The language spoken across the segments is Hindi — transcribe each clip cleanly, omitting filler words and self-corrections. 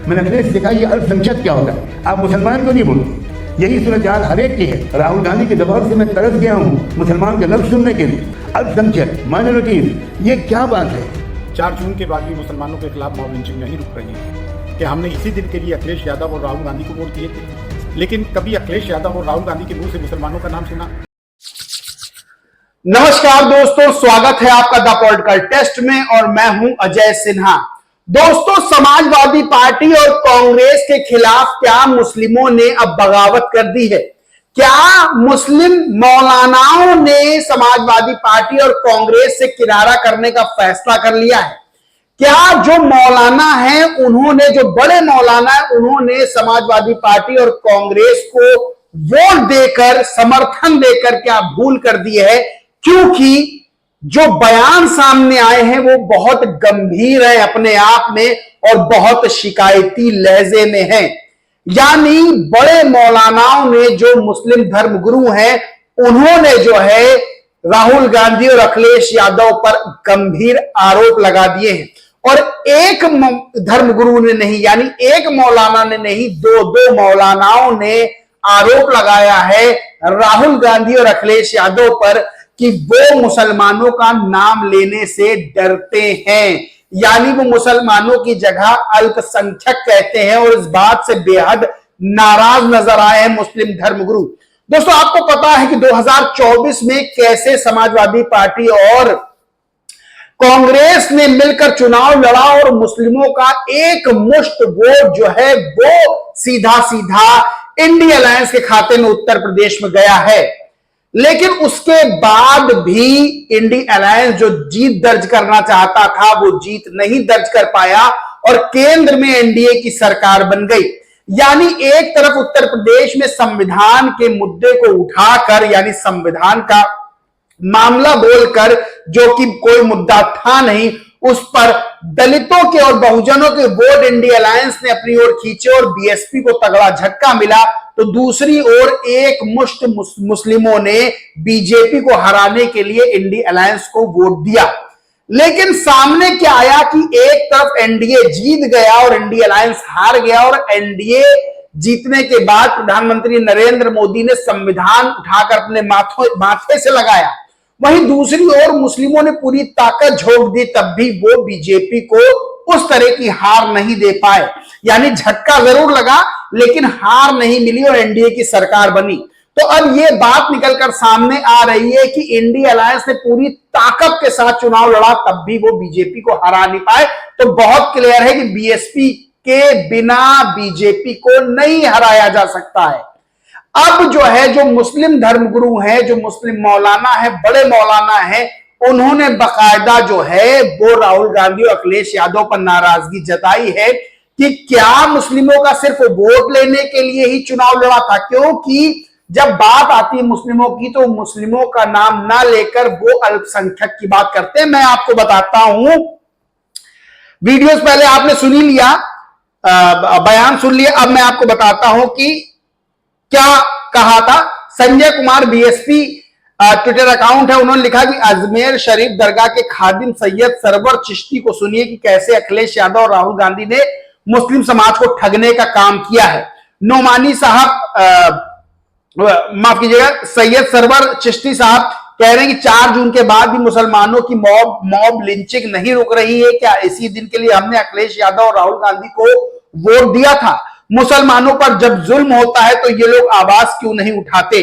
मैंने अखिलेश से कहा ये अल्पसंख्यक क्या होता है, आप मुसलमान क्यों नहीं बोलते? यही सूरत हाल हर एक की है। राहुल गांधी के दबाव से मैं तरस गया हूँ मुसलमान के लफ्ज सुनने के लिए। अल्पसंख्यक, माइनॉरिटीज, ये क्या बात है? 4 जून के बाद भी मुसलमानों के खिलाफ मॉब लिंचिंग नहीं रुक रही है कि हमने इसी दिन के लिए अखिलेश यादव और राहुल गांधी को वोट दिए थे, लेकिन कभी अखिलेश यादव और राहुल गांधी के मुंह से मुसलमानों का नाम सुना? नमस्कार दोस्तों, स्वागत है आपका द पॉलिटिकल टेस्ट में और मैं हूं अजय सिन्हा। दोस्तों, समाजवादी पार्टी और कांग्रेस के खिलाफ क्या मुस्लिमों ने अब बगावत कर दी है? क्या मुस्लिम मौलानाओं ने समाजवादी पार्टी और कांग्रेस से किनारा करने का फैसला कर लिया है? क्या जो मौलाना है उन्होंने, जो बड़े मौलाना है उन्होंने समाजवादी पार्टी और कांग्रेस को वोट देकर, समर्थन देकर क्या भूल कर दी है? क्योंकि जो बयान सामने आए हैं वो बहुत गंभीर है अपने आप में और बहुत शिकायती लहजे में है। यानी बड़े मौलानाओं ने, जो मुस्लिम धर्मगुरु हैं, उन्होंने जो है राहुल गांधी और अखिलेश यादव पर गंभीर आरोप लगा दिए हैं। और एक धर्मगुरु ने नहीं, यानी एक मौलाना ने नहीं, दो मौलानाओं ने आरोप लगाया है राहुल गांधी और अखिलेश यादव पर कि वो मुसलमानों का नाम लेने से डरते हैं, यानी वो मुसलमानों की जगह अल्पसंख्यक कहते हैं और इस बात से बेहद नाराज नजर आए हैं मुस्लिम धर्मगुरु। दोस्तों, आपको पता है कि 2024 में कैसे समाजवादी पार्टी और कांग्रेस ने मिलकर चुनाव लड़ा और मुस्लिमों का एक मुश्त वोट जो है वो सीधा सीधा इंडी अलायंस के खाते में उत्तर प्रदेश में गया है। लेकिन उसके बाद भी इंडी अलायंस जो जीत दर्ज करना चाहता था वो जीत नहीं दर्ज कर पाया और केंद्र में एनडीए की सरकार बन गई। यानी एक तरफ उत्तर प्रदेश में संविधान के मुद्दे को उठाकर, यानी संविधान का मामला बोलकर, जो कि कोई मुद्दा था नहीं, उस पर दलितों के और बहुजनों के वोट इंडी अलायंस ने अपनी ओर खींचे और बीएसपी को तगड़ा झटका मिला, तो दूसरी ओर एक मुश्त मुस्लिमों ने बीजेपी को हराने के लिए इंडी अलायंस को वोट दिया। लेकिन सामने क्या आया कि एक तरफ एनडीए जीत गया और इंडी अलायंस हार गया और एनडीए जीतने के बाद प्रधानमंत्री नरेंद्र मोदी ने संविधान उठाकर अपने माथे से लगाया। वहीं दूसरी ओर मुस्लिमों ने पूरी ताकत झोंक दी, तब भी वो बीजेपी को उस तरह की हार नहीं दे पाए। यानी झटका जरूर लगा लेकिन हार नहीं मिली और एनडीए की सरकार बनी। तो अब ये बात निकलकर सामने आ रही है कि इंडी अलायंस ने पूरी ताकत के साथ चुनाव लड़ा, तब भी वो बीजेपी को हरा नहीं पाए। तो बहुत क्लियर है कि बीएसपी के बिना बीजेपी को नहीं हराया जा सकता है। अब जो है, जो मुस्लिम धर्मगुरु हैं, जो मुस्लिम मौलाना है, बड़े मौलाना है, उन्होंने बकायदा जो है वो राहुल गांधी और अखिलेश यादव पर नाराजगी जताई है कि क्या मुस्लिमों का सिर्फ वोट लेने के लिए ही चुनाव लड़ा था? क्योंकि जब बात आती है मुस्लिमों की तो मुस्लिमों का नाम ना लेकर वो अल्पसंख्यक की बात करते हैं। मैं आपको बताता हूं, वीडियोस पहले आपने सुनी लिया, बयान सुन लिया, अब मैं आपको बताता हूं कि क्या कहा था। Sanjay Kumar BSP Twitter account है, उन्होंने लिखा कि अजमेर शरीफ दरगाह के खादिम सैयद सरवर चिश्ती को सुनिए कि कैसे अखिलेश यादव और राहुल गांधी ने मुस्लिम समाज को ठगने का काम किया है। नोमानी साहब, माफ कीजिएगा, सैयद सरवर चिश्ती साहब कह रहे हैं कि 4 जून के बाद भी मुसलमानों की मॉब लिंचिंग नहीं रुक रही है। क्या इसी दिन के लिए हमने अखिलेश यादव और राहुल गांधी को वोट दिया था? मुसलमानों पर जब जुल्म होता है तो ये लोग आवाज क्यों नहीं उठाते?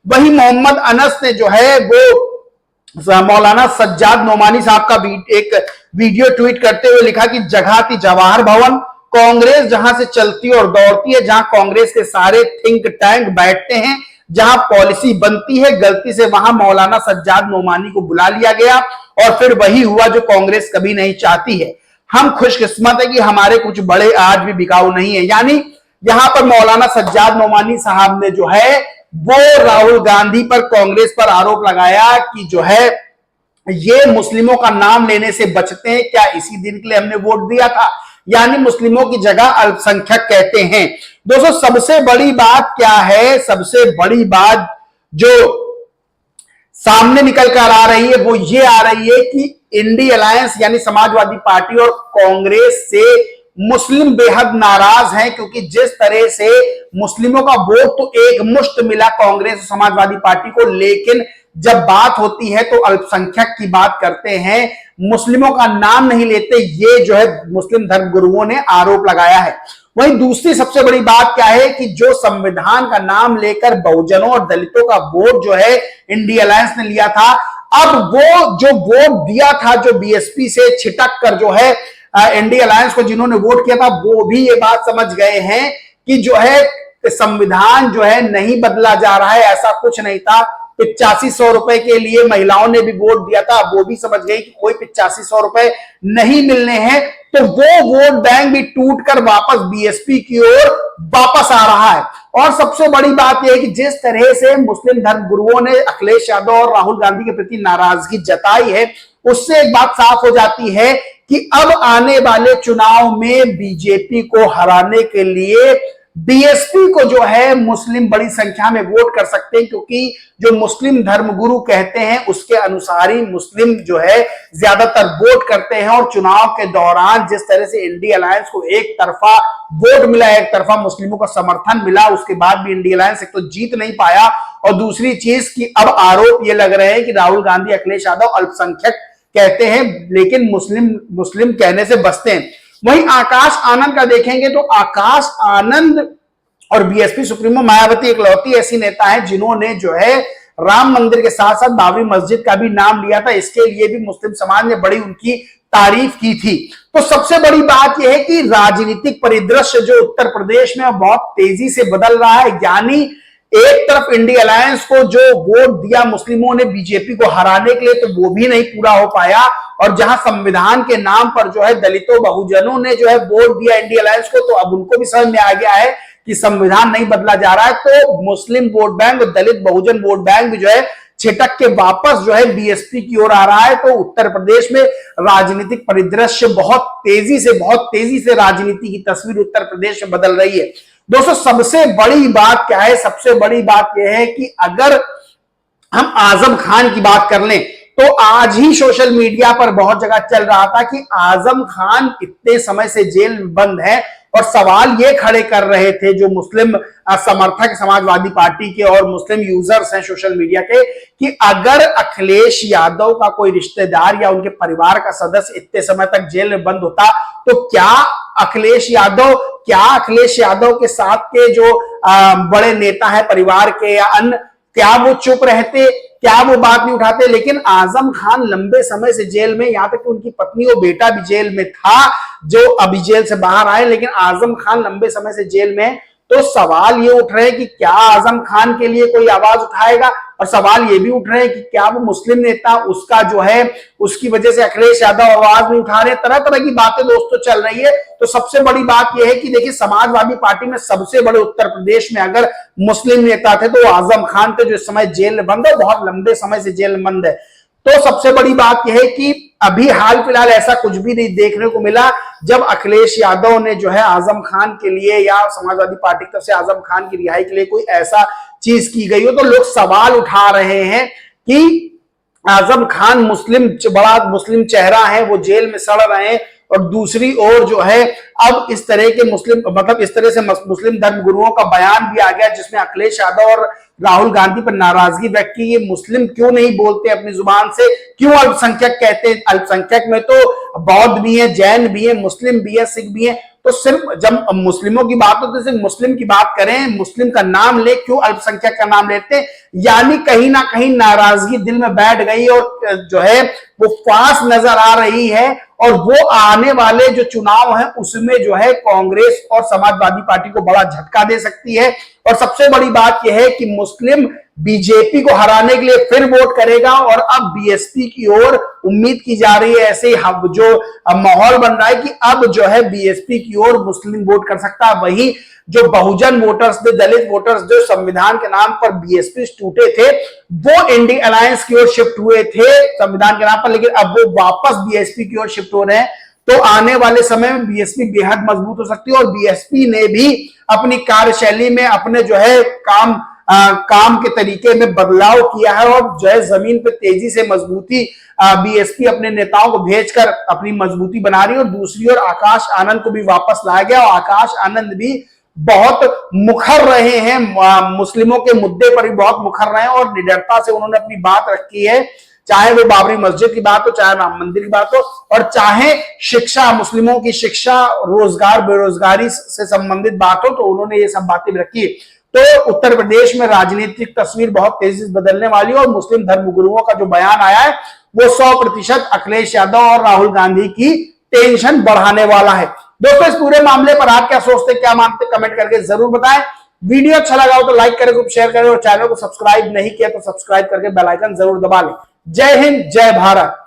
वही मोहम्मद अनस ने जो है वो मौलाना सज्जाद नोमानी साहब का एक वीडियो ट्वीट करते हुए लिखा कि जगह थी जवाहर भवन, कांग्रेस जहां से चलती और दौड़ती है, जहां कांग्रेस के सारे थिंक टैंक बैठते हैं, जहां पॉलिसी बनती है, गलती से वहां मौलाना सज्जाद नोमानी को बुला लिया गया और फिर वही हुआ जो कांग्रेस कभी नहीं चाहती है। हम खुशकिस्मत है कि हमारे कुछ बड़े आज भी बिकाऊ नहीं है। यानी यहां पर मौलाना सज्जाद नोमानी साहब ने जो है वो राहुल गांधी पर, कांग्रेस पर आरोप लगाया कि जो है ये मुस्लिमों का नाम लेने से बचते हैं। क्या इसी दिन के लिए हमने वोट दिया था? यानी मुस्लिमों की जगह अल्पसंख्यक कहते हैं। दोस्तों, सबसे बड़ी बात क्या है? सबसे बड़ी बात जो सामने निकल कर आ रही है वो ये आ रही है कि इंडी अलायंस यानी समाजवादी पार्टी और कांग्रेस से मुस्लिम बेहद नाराज हैं, क्योंकि जिस तरह से मुस्लिमों का वोट तो एक मुश्त मिला कांग्रेस और समाजवादी पार्टी को, लेकिन जब बात होती है तो अल्पसंख्यक की बात करते हैं, मुस्लिमों का नाम नहीं लेते। ये जो है मुस्लिम धर्मगुरुओं ने आरोप लगाया है। वहीं दूसरी सबसे बड़ी बात क्या है कि जो संविधान का नाम लेकर बहुजनों और दलितों का वोट जो है इंडिया अलायंस ने लिया था, अब वो जो वोट दिया था, जो बीएसपी से छिटक कर जो है इंडिया अलायंस को जिन्होंने वोट किया था, वो भी ये बात समझ गए हैं कि जो है संविधान जो है नहीं बदला जा रहा है, ऐसा कुछ नहीं था। 8500 रुपए के लिए महिलाओं ने भी वोट दिया था, वो भी समझ गई कि कोई 8500 रुपए नहीं मिलने हैं, तो वो वोट बैंक भी टूटकर वापस बीएसपी की ओर वापस आ रहा है। और सबसे बड़ी बात यह है कि जिस तरह से मुस्लिम धर्मगुरुओं ने अखिलेश यादव और राहुल गांधी के प्रति नाराजगी जताई है, उससे एक बात साफ हो जाती है कि अब आने वाले चुनाव में बीजेपी को हराने के लिए बीएसपी को जो है मुस्लिम बड़ी संख्या में वोट कर सकते हैं, क्योंकि जो मुस्लिम धर्मगुरु कहते हैं उसके अनुसार ही मुस्लिम जो है ज्यादातर वोट करते हैं। और चुनाव के दौरान जिस तरह से इंडिया अलायंस को एक तरफा वोट मिला, एक तरफा मुस्लिमों का समर्थन मिला, उसके बाद भी इंडिया अलायंस एक तो जीत नहीं पाया, और दूसरी चीज कि अब आरोप ये लग रहे हैं कि राहुल गांधी अखिलेश यादव अल्पसंख्यक कहते हैं लेकिन मुस्लिम कहने से बचते हैं। वहीं आकाश आनंद का देखेंगे तो आकाश आनंद और बीएसपी सुप्रीमो मायावती इकलौती ऐसी नेता है जिन्होंने जो है राम मंदिर के साथ साथ बाबरी मस्जिद का भी नाम लिया था। इसके लिए भी मुस्लिम समाज ने बड़ी उनकी तारीफ की थी। तो सबसे बड़ी बात यह है कि राजनीतिक परिदृश्य जो उत्तर प्रदेश में बहुत तेजी से बदल रहा है, यानी एक तरफ इंडिया अलायंस को जो वोट दिया मुस्लिमों ने बीजेपी को हराने के लिए, तो वो भी नहीं पूरा हो पाया, और जहां संविधान के नाम पर जो है दलितों बहुजनों ने जो है वोट दिया इंडिया अलायंस को, तो अब उनको भी समझ में आ गया है कि संविधान नहीं बदला जा रहा है। तो मुस्लिम वोट बैंक और दलित बहुजन वोट बैंक भी जो है छिटक के वापस जो है बीएसपी की ओर आ रहा है। तो उत्तर प्रदेश में राजनीतिक परिदृश्य बहुत तेजी से राजनीति की तस्वीर उत्तर प्रदेश में बदल रही है। दोस्तों सबसे बड़ी बात क्या है? सबसे बड़ी बात यह है कि अगर हम आजम खान की बात कर लें तो आज ही सोशल मीडिया पर बहुत जगह चल रहा था कि आजम खान इतने समय से जेल में बंद है, और सवाल ये खड़े कर रहे थे जो मुस्लिम समर्थक समाजवादी पार्टी के और मुस्लिम यूजर्स हैं सोशल मीडिया के, कि अगर अखिलेश यादव का कोई रिश्तेदार या उनके परिवार का सदस्य इतने समय तक जेल में बंद होता, तो क्या अखिलेश यादव के साथ के जो बड़े नेता है परिवार के या अन्य, क्या वो चुप रहते, क्या वो बात नहीं उठाते? लेकिन आजम खान लंबे समय से जेल में, यहां तक कि उनकी पत्नी और बेटा भी जेल में था जो अभी जेल से बाहर आए, लेकिन आजम खान लंबे समय से जेल में। तो सवाल ये उठ रहे हैं कि क्या आजम खान के लिए कोई आवाज उठाएगा, और सवाल ये भी उठ रहे हैं कि क्या वो मुस्लिम नेता उसका जो है उसकी वजह से अखिलेश यादव आवाज नहीं उठा रहे। तरह तरह की बातें दोस्तों चल रही है। तो सबसे बड़ी बात यह है कि देखिए समाजवादी पार्टी में सबसे बड़े उत्तर प्रदेश में अगर मुस्लिम नेता थे तो आजम खान थे, जो इस समय जेल में बंद है, बहुत लंबे समय से जेल में बंद है। तो सबसे बड़ी बात यह है कि अभी हाल फिलहाल ऐसा कुछ भी नहीं देखने को मिला जब अखिलेश यादव ने जो है आजम खान के लिए या समाजवादी पार्टी की तरफ से आजम खान की रिहाई के लिए कोई ऐसा चीज की गई हो। तो लोग सवाल उठा रहे हैं कि आजम खान बड़ा मुस्लिम चेहरा है, वो जेल में सड़ रहे हैं, और दूसरी ओर जो है अब इस तरह के इस तरह से मुस्लिम धर्मगुरुओं का बयान भी आ गया जिसमें अखिलेश यादव और राहुल गांधी पर नाराजगी व्यक्त की। ये मुस्लिम क्यों नहीं बोलते अपनी जुबान से, क्यों अल्पसंख्यक कहते हैं? अल्पसंख्यक में तो बौद्ध भी है, जैन भी है, मुस्लिम भी है, सिख भी है। तो सिर्फ जब मुस्लिमों की बात हो तो सिर्फ मुस्लिम की बात करें, मुस्लिम का नाम ले, क्यों अल्पसंख्यक का नाम लेते हैं? यानी कहीं ना कहीं नाराजगी दिल में बैठ गई और जो है वो फांस नजर आ रही है, और वो आने वाले जो चुनाव हैं उसमें जो है कांग्रेस और समाजवादी पार्टी को बड़ा झटका दे सकती है। और सबसे बड़ी बात यह है कि मुस्लिम बीजेपी को हराने के लिए फिर वोट करेगा, और अब बीएसपी की ओर उम्मीद की जा रही है। ऐसे जो माहौल बन रहा है कि अब जो है बीएसपी की ओर मुस्लिम वोट कर सकता है। वही जो बहुजन वोटर्स थे, दलित वोटर्स जो संविधान के नाम पर बीएसपी टूटे थे, वो इंडिया अलायंस की ओर शिफ्ट हुए थे संविधान के नाम पर, लेकिन अब वो वापस बीएसपी की ओर शिफ्ट हो रहे हैं। तो आने वाले समय में बीएसपी बेहद मजबूत हो सकती है, और बीएसपी ने भी अपनी कार्यशैली में अपने जो है काम के तरीके में बदलाव किया है, और जो है जमीन पे तेजी से मजबूती बीएसपी अपने नेताओं को भेजकर अपनी मजबूती बना रही है, और दूसरी ओर आकाश आनंद को भी वापस लाया गया, और आकाश आनंद भी बहुत मुखर रहे हैं, मुस्लिमों के मुद्दे पर भी बहुत मुखर रहे हैं, और निडरता से उन्होंने अपनी बात रखी है, चाहे वो बाबरी मस्जिद की बात हो, चाहे राम मंदिर की बात हो, और चाहे शिक्षा, मुस्लिमों की शिक्षा, रोजगार, बेरोजगारी से संबंधित बात हो, तो उन्होंने ये सब बातें भी रखी। तो उत्तर प्रदेश में राजनीतिक तस्वीर बहुत तेजी से बदलने वाली है, और मुस्लिम धर्मगुरुओं का जो बयान आया है वो 100% अखिलेश यादव और राहुल गांधी की टेंशन बढ़ाने वाला है। दोस्तों, इस पूरे मामले पर आप क्या सोचते, क्या मानते, कमेंट करके जरूर बताएं। वीडियो अच्छा लगा हो तो लाइक करें, ग्रुप शेयर करें, और चैनल को सब्सक्राइब नहीं किया तो सब्सक्राइब करके बेल आइकन जरूर दबा लें। जय हिंद, जय भारत।